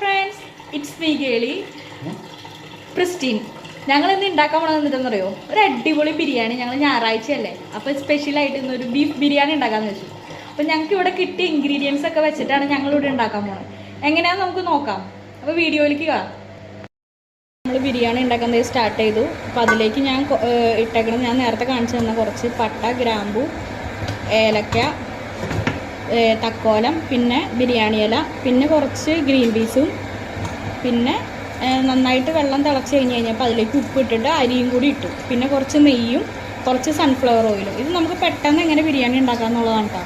Friends, it's me Gely pristine. ഞങ്ങൾ ഇന്ന് ഉണ്ടാക്കാൻ പോണെന്ന് എന്നിട്ടെന്നറിയോ, ഒരു അടിപൊളി ബിരിയാണി. ഞങ്ങൾ ഞായറാഴ്ചയല്ലേ, അപ്പോൾ സ്പെഷ്യലായിട്ട് ഇന്നൊരു ബീഫ് ബിരിയാണി ഉണ്ടാക്കാമെന്ന് വെച്ചു. അപ്പോൾ ഞങ്ങൾക്ക് ഇവിടെ കിട്ടിയ ഇൻഗ്രീഡിയൻസ് ഒക്കെ വെച്ചിട്ടാണ് ഞങ്ങളിവിടെ ഉണ്ടാക്കാൻ പോകുന്നത്. എങ്ങനെയാണെന്ന് നമുക്ക് നോക്കാം. അപ്പോൾ വീഡിയോയിലേക്ക് കാണാം. നമ്മൾ ബിരിയാണി ഉണ്ടാക്കുന്നത് സ്റ്റാർട്ട് ചെയ്തു. അപ്പോൾ അതിലേക്ക് ഞാൻ ഇട്ടേക്കണം, ഞാൻ നേരത്തെ കാണിച്ചു തന്ന കുറച്ച് പട്ട, ഗ്രാമ്പു, ഏലക്ക, തക്കോലം, പിന്നെ ബിരിയാണി ഇല, പിന്നെ കുറച്ച് ഗ്രീൻ പീസും, പിന്നെ നന്നായിട്ട് വെള്ളം തിളച്ച് കഴിഞ്ഞപ്പോൾ അതിലേക്ക് ഉപ്പ് ഇട്ടിട്ട് അരിയും കൂടി ഇട്ടു. പിന്നെ കുറച്ച് നെയ്യും കുറച്ച് സൺഫ്ലവർ ഓയിലും. ഇത് നമുക്ക് പെട്ടെന്ന് എങ്ങനെ ബിരിയാണി ഉണ്ടാക്കാമെന്നുള്ളതാണ് കേട്ടോ.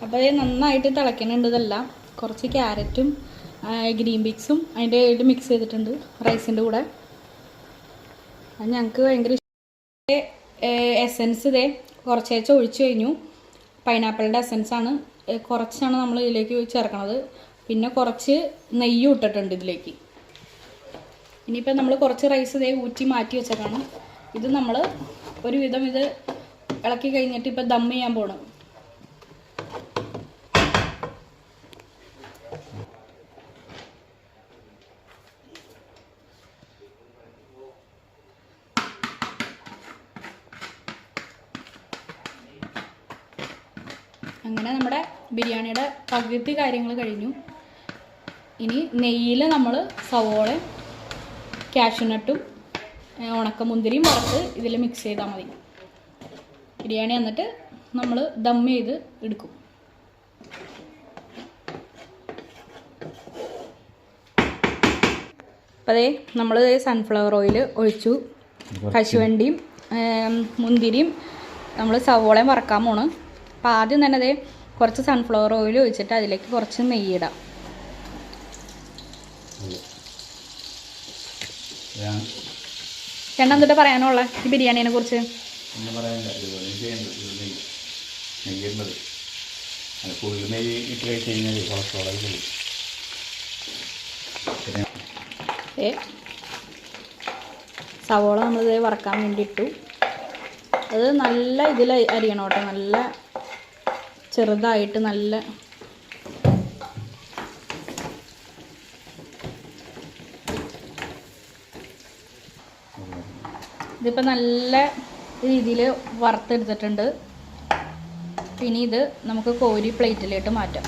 അപ്പോൾ ഇത് നന്നായിട്ട് തിളയ്ക്കുന്നുണ്ട്. ഇതെല്ലാം കുറച്ച് ക്യാരറ്റും ഗ്രീൻ പീസും അതിൻ്റെ ഇടയിൽ മിക്സ് ചെയ്തിട്ടുണ്ട് റൈസിൻ്റെ കൂടെ. അത് ഞങ്ങൾക്ക് ഭയങ്കര ഇഷ്ടം. എസൻസ് ഇതേ കുറച്ചേച്ച് ഒഴിച്ചു കഴിഞ്ഞു. പൈനാപ്പിളിൻ്റെ എസൻസാണ്, കുറച്ചാണ് നമ്മൾ ഇതിലേക്ക് ചേർക്കണത്. പിന്നെ കുറച്ച് നെയ്യും ഇട്ടിട്ടുണ്ട് ഇതിലേക്ക്. ഇനിയിപ്പോൾ നമ്മൾ കുറച്ച് റൈസ് ഇതേ ഊറ്റി മാറ്റി വെച്ചേക്കാണ്. ഇത് നമ്മൾ ഒരുവിധം ഇത് ഇളക്കി കഴിഞ്ഞിട്ട് ഇപ്പോൾ ദം ചെയ്യാൻ പോകണം. അങ്ങനെ നമ്മുടെ ബിരിയാണിയുടെ പകുതി കാര്യങ്ങൾ കഴിഞ്ഞു. ഇനി നെയ്യിൽ നമ്മൾ സവോളയും കാഷ്യൂനട്ടും ഉണക്കമുന്തിരിയും വറുത്ത് ഇതിൽ മിക്സ് ചെയ്താൽ മതി. ബിരിയാണി എന്നിട്ട് നമ്മൾ ദം ചെയ്ത് എടുക്കും. അപ്പോൾ അതേ നമ്മൾ സൺഫ്ലവർ ഓയിൽ ഒഴിച്ചു. കശുവണ്ടിയും മുന്തിരിയും നമ്മൾ സവോളയും വറക്കാൻ പോണ്. അപ്പോൾ ആദ്യം തന്നെ അതേ കുറച്ച് സൺഫ്ലവർ ഓയിൽ ഒഴിച്ചിട്ട് അതിലേക്ക് കുറച്ച് നെയ്യിടാം. ചേട്ടൻ എന്തിട്ട് പറയാനുള്ള ഈ ബിരിയാണീനെ കുറിച്ച്? സവോള നമ്മളിത് വറക്കാൻ വേണ്ടി ഇട്ടു. അത് നല്ല ഇതിൽ അരിയണം കേട്ടോ, നല്ല ചെറുതായിട്ട്. നല്ല ഇതിപ്പോൾ നല്ല രീതിയിൽ വറുത്തെടുത്തിട്ടുണ്ട്. പിന്നെ ഇത് നമുക്ക് കോരി പ്ലേറ്റിലോട്ട് മാറ്റാം.